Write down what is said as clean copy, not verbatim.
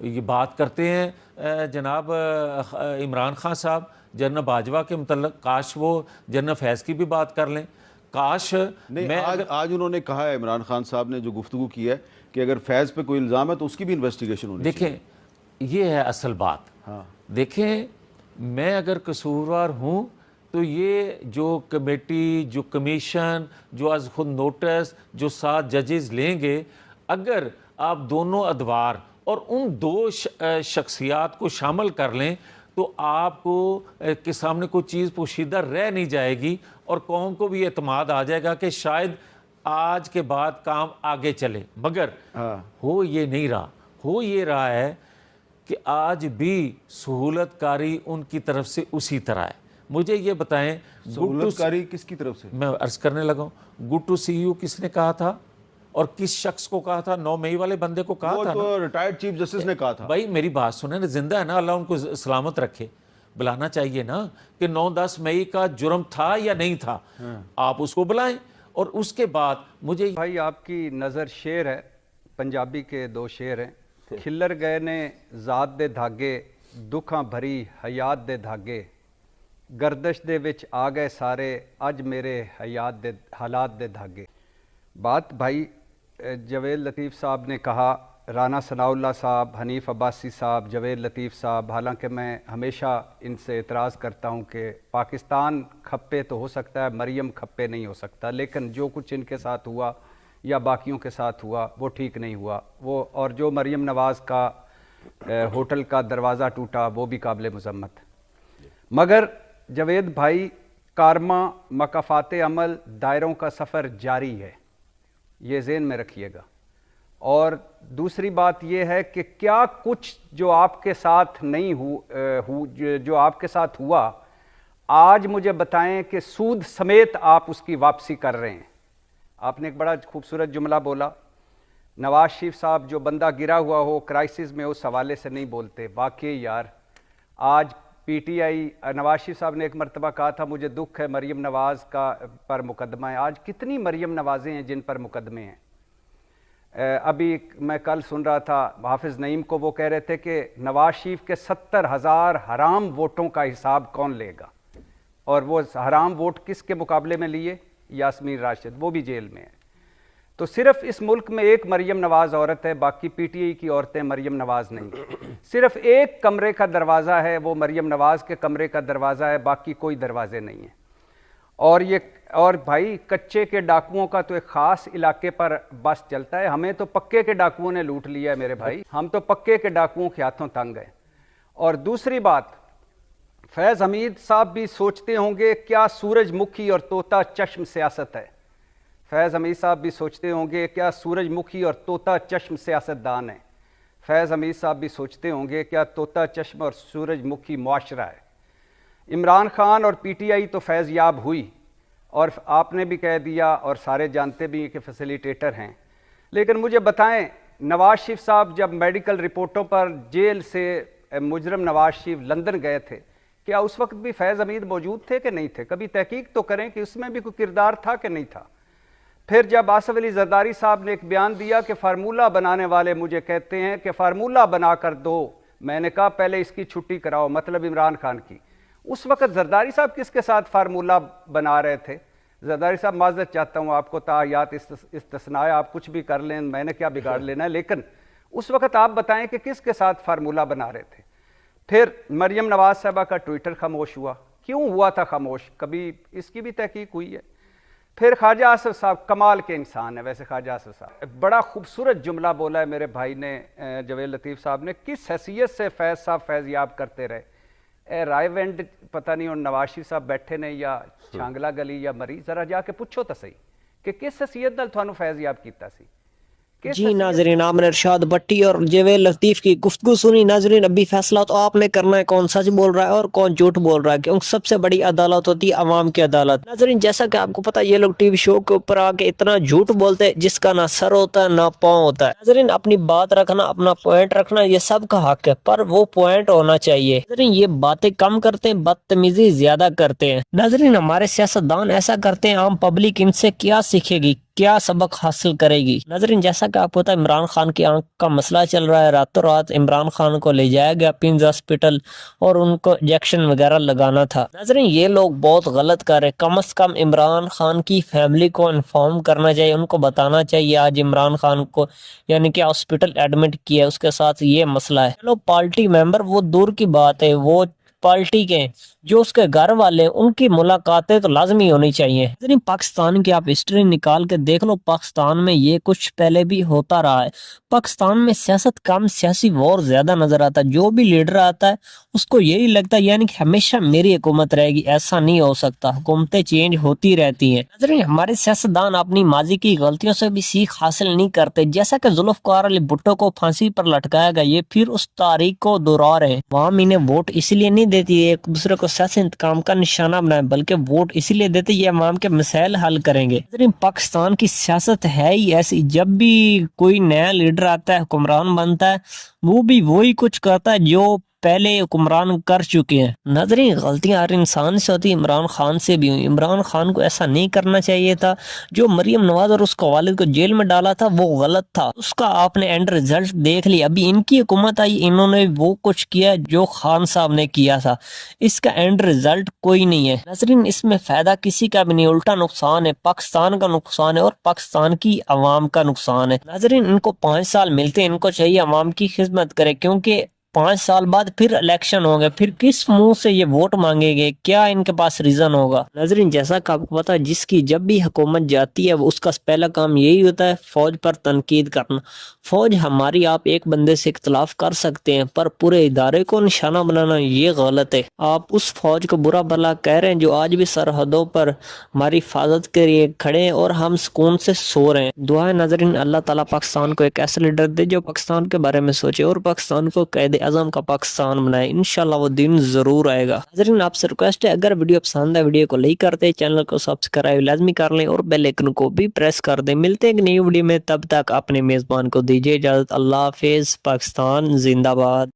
یہ بات کرتے ہیں جناب عمران خان صاحب جنرل باجوہ کے متعلق، کاش وہ جنرل فیض کی بھی بات کر لیں. کاش نہیں، آج انہوں نے کہا ہے عمران خان صاحب نے جو گفتگو کی ہے کہ اگر فیض پہ کوئی الزام ہے تو اس کی بھی انویسٹیگیشن ہونی چاہیے. دیکھیں یہ ہے اصل بات. ہاں دیکھیں میں اگر قصوروار ہوں تو یہ جو کمیٹی، جو کمیشن، جو از خود نوٹس، جو 7 ججز لیں گے، اگر آپ دونوں ادوار اور ان 2 شخصیات کو شامل کر لیں تو آپ کو کے سامنے کوئی چیز پوشیدہ رہ نہیں جائے گی، اور قوم کو بھی اعتماد آ جائے گا کہ شاید آج کے بعد کام آگے چلے. مگر ہو یہ نہیں رہا. ہو یہ رہا ہے کہ آج بھی سہولت کاری ان کی طرف سے اسی طرح ہے. مجھے یہ بتائیں سہولت کاری کس کی طرف سے؟ میں عرض کرنے لگا ہوں، گڈ ٹو سی یو کس نے کہا تھا اور کس شخص کو کہا تھا؟ 9 مئی والے بندے کو کہا تھا. وہ تو ریٹائرڈ چیف جسٹس نے کہا تھا. بھائی میری بات سنیں نا، زندہ ہے نا، اللہ ان کو سلامت رکھے. بلانا چاہیے نا کہ 9-10 مئی کا جرم تھا یا نہیں تھا، آپ اس کو بلائیں. اور اس کے بعد مجھے بھائی آپ کی نظر شعر ہے، پنجابی کے 2 شعر ہیں. کھلر گئے نے ذات دے دھاگے، دکھاں بھری حیات دے دھاگے، گردش دے وچ آ گئے سارے، اج میرے حالات دے دھاگے. بات بھائی جاوید لطیف صاحب نے کہا، رانا ثناء اللہ صاحب، حنیف عباسی صاحب، جاوید لطیف صاحب، حالانکہ میں ہمیشہ ان سے اعتراض کرتا ہوں کہ پاکستان کھپے تو ہو سکتا ہے، مریم کھپے نہیں ہو سکتا. لیکن جو کچھ ان کے ساتھ ہوا یا باقیوں کے ساتھ ہوا وہ ٹھیک نہیں ہوا. وہ اور جو مریم نواز کا ہوٹل کا دروازہ ٹوٹا وہ بھی قابل مذمت. مگر جاوید بھائی، کارما مکافات عمل دائروں کا سفر جاری ہے، یہ ذہن میں رکھیے گا. اور دوسری بات یہ ہے کہ کیا کچھ جو آپ کے ساتھ نہیں جو آپ کے ساتھ ہوا، آج مجھے بتائیں کہ سود سمیت آپ اس کی واپسی کر رہے ہیں. آپ نے ایک بڑا خوبصورت جملہ بولا، نواز شریف صاحب جو بندہ گرا ہوا ہو کرائسس میں اس حوالے سے نہیں بولتے. واقعی یار، آج P T I, Nawaz Sharif صاحب نے ایک مرتبہ کہا تھا مجھے دکھ ہے مریم نواز کا پر مقدمہ ہے. آج کتنی مریم نوازیں ہیں جن پر مقدمے ہیں. ابھی میں کل سن رہا تھا حافظ نعیم کو، وہ کہہ رہے تھے کہ نواز شریف کے 70,000 حرام ووٹوں کا حساب کون لے گا، اور وہ حرام ووٹ کس کے مقابلے میں لیے؟ یاسمین راشد، وہ بھی جیل میں ہے. تو صرف اس ملک میں ایک مریم نواز عورت ہے، باقی پی ٹی آئی کی عورتیں مریم نواز نہیں. صرف ایک کمرے کا دروازہ ہے، وہ مریم نواز کے کمرے کا دروازہ ہے، باقی کوئی دروازے نہیں ہیں. اور بھائی کچے کے ڈاکوؤں کا تو ایک خاص علاقے پر بس چلتا ہے. ہمیں تو پکے کے ڈاکوؤں نے لوٹ لیا ہے میرے بھائی، ہم تو پکے کے ڈاکوؤں کے ہاتھوں تنگ ہیں. اور دوسری بات، فیض حمید صاحب بھی سوچتے ہوں گے کیا سورج مکھی اور طوطا چشم سیاست ہے. فیض حمید صاحب بھی سوچتے ہوں گے کیا سورج مکھی اور طوطا چشم سیاست دان ہے. فیض حمید صاحب بھی سوچتے ہوں گے کیا طوطا چشم اور سورج مکھی معاشرہ ہے. عمران خان اور پی ٹی آئی تو فیض یاب ہوئی، اور آپ نے بھی کہہ دیا اور سارے جانتے بھی کہ فیسیلیٹیٹر ہیں. لیکن مجھے بتائیں، نواز شریف صاحب جب میڈیکل رپورٹوں پر جیل سے مجرم نواز شریف لندن گئے تھے، کیا اس وقت بھی فیض حمید موجود تھے کہ نہیں تھے؟ کبھی تحقیق تو کریں کہ اس میں بھی کوئی کردار تھا کہ نہیں تھا. پھر جب آصف علی زرداری صاحب نے ایک بیان دیا کہ فارمولہ بنانے والے مجھے کہتے ہیں کہ فارمولہ بنا کر دو، میں نے کہا پہلے اس کی چھٹی کراؤ، مطلب عمران خان کی. اس وقت زرداری صاحب کس کے ساتھ فارمولہ بنا رہے تھے؟ زرداری صاحب معذرت چاہتا ہوں، آپ کو تاحیات استثناء، آپ کچھ بھی کر لیں، میں نے کیا بگاڑ لینا ہے. لیکن اس وقت آپ بتائیں کہ کس کے ساتھ فارمولہ بنا رہے تھے. پھر مریم نواز صاحبہ کا ٹویٹر خاموش ہوا، کیوں ہوا تھا خاموش؟ کبھی اس کی بھی تحقیق ہوئی ہے. پھر خواجہ آصف صاحب کمال کے انسان ہے ویسے. خواجہ آصف صاحب بڑا خوبصورت جملہ بولا ہے میرے بھائی نے، جاوید لطیف صاحب نے، کس حیثیت سے فیض صاحب فیض یاب کرتے رہے. رائے وینڈ پتہ نہیں، اور نواز شریف صاحب بیٹھے نے یا چھانگلا گلی یا مری، ذرا جا کے پوچھو تو صحیح کہ کس حیثیت نال تھانوں فیض یاب کیتا سی. جی ناظرین، آپ نے ارشاد بٹی اور جاوید لطیف کی گفتگو سنی. ناظرین ابھی فیصلہ تو آپ نے کرنا ہے کون سچ بول رہا ہے اور کون جھوٹ بول رہا ہے، کیونکہ سب سے بڑی عدالت ہوتی ہے عوام کی عدالت. ناظرین جیسا کہ آپ کو پتا، یہ لوگ ٹی وی شو کے اوپر آ کے اتنا جھوٹ بولتے ہیں جس کا نہ سر ہوتا ہے نہ پاؤں ہوتا ہے. ناظرین اپنی بات رکھنا، اپنا پوائنٹ رکھنا یہ سب کا حق ہے، پر وہ پوائنٹ ہونا چاہیے. ناظرین یہ باتیں کم کرتے ہیں، بدتمیزی زیادہ کرتے ہیں. ناظرین ہمارے سیاستدان ایسا کرتے ہیں، عام پبلک ان سے کیا سیکھے گی؟ کیا سبق حاصل کرے گی؟ ناظرین جیسا کہ آپ کو پتا ہے عمران خان کی آنکھ کا مسئلہ چل رہا ہے، راتوں رات عمران خان کو لے جایا گیا پنز ہاسپٹل اور ان کو انجیکشن وغیرہ لگانا تھا۔ ناظرین یہ لوگ بہت غلط کر رہے، کم از کم عمران خان کی فیملی کو انفارم کرنا چاہیے، ان کو بتانا چاہیے آج عمران خان کو یعنی کہ ہاسپٹل ایڈمٹ کیا ہے، اس کے ساتھ یہ مسئلہ ہے۔ چلو پارٹی ممبر وہ دور کی بات ہے، وہ پارٹی کے جو اس کے گھر والے ان کی ملاقاتیں تو لازمی ہونی چاہیے۔ پاکستان کی آپ ہسٹری نکال کے دیکھ لو، پاکستان میں یہ کچھ پہلے بھی ہوتا رہا ہے۔ پاکستان میں سیاست کم، سیاسی وار زیادہ نظر آتا ہے۔ جو بھی لیڈر آتا ہے اس کو یہی لگتا ہے یعنی کہ ہمیشہ میری حکومت رہے گی، ایسا نہیں ہو سکتا، حکومتیں چینج ہوتی رہتی ہیں۔ ہمارے سیاستدان اپنی ماضی کی غلطیوں سے بھی سیکھ حاصل نہیں کرتے، جیسا کہ ذوالفقار علی بھٹو کو پھانسی پر لٹکایا گیا، یہ پھر اس تاریخ کو دوہرا رہے ہیں۔ عوام انہیں ووٹ اس لیے نہیں دیتی ایک دوسرے کو سیاسی انتقام کا نشانہ بنائے، بلکہ ووٹ اسی لیے دیتے یہ عوام کے مسائل حل کریں گے۔ پاکستان کی سیاست ہے ہی ایسی، جب بھی کوئی نیا لیڈر آتا ہے، حکمران بنتا ہے، وہ بھی وہی کچھ کرتا ہے جو پہلے حکمران کر چکے ہیں۔ ناظرین غلطیاں ہر انسان سے ہوتی، عمران خان سے بھی ہوئی۔ عمران خان کو ایسا نہیں کرنا چاہیے تھا، جو مریم نواز اور اس کا والد کو جیل میں ڈالا تھا وہ غلط تھا، اس کا آپ نے اینڈ رزلٹ دیکھ لیا۔ ابھی ان کی حکومت آئی، انہوں نے وہ کچھ کیا جو خان صاحب نے کیا تھا، اس کا اینڈ رزلٹ کوئی نہیں ہے۔ ناظرین اس میں فائدہ کسی کا بھی نہیں، الٹا نقصان ہے، پاکستان کا نقصان ہے اور پاکستان کی عوام کا نقصان ہے۔ ناظرین ان کو 5 سال ملتے ہیں، ان کو چاہیے عوام کی خدمت کرے، کیونکہ 5 سال بعد پھر الیکشن ہوں گے، پھر کس منہ سے یہ ووٹ مانگیں گے، کیا ان کے پاس ریزن ہوگا؟ ناظرین جیسا کہ آپ کو پتا ہے جس کی جب بھی حکومت جاتی ہے اس کا پہلا کام یہی ہوتا ہے فوج پر تنقید کرنا۔ فوج ہماری، آپ ایک بندے سے اختلاف کر سکتے ہیں پر پورے ادارے کو نشانہ بنانا یہ غلط ہے۔ آپ اس فوج کو برا بھلا کہہ رہے ہیں جو آج بھی سرحدوں پر ہماری حفاظت کے لیے کھڑے ہیں اور ہم سکون سے سو رہے ہیں۔ دعا ہے ناظرین اللہ تعالیٰ پاکستان کو ایک ایسا لیڈر دے جو پاکستان کے بارے میں سوچے اور پاکستان کو قائد اعظم کا پاکستان بنائے، انشاءاللہ وہ دن ضرور آئے گا۔ ناظرین آپ سے ریکویسٹ ہے اگر ویڈیو پسند ہے ویڈیو کو لائک کرتے، چینل کو سبسکرائب لازمی کر لیں اور بیل آئکن کو بھی پریس کر دیں۔ ملتے ہیں ایک نئی ویڈیو میں، تب تک اپنے میزبان کو دیجیے اجازت۔ اللہ حافظ، پاکستان زندہ باد۔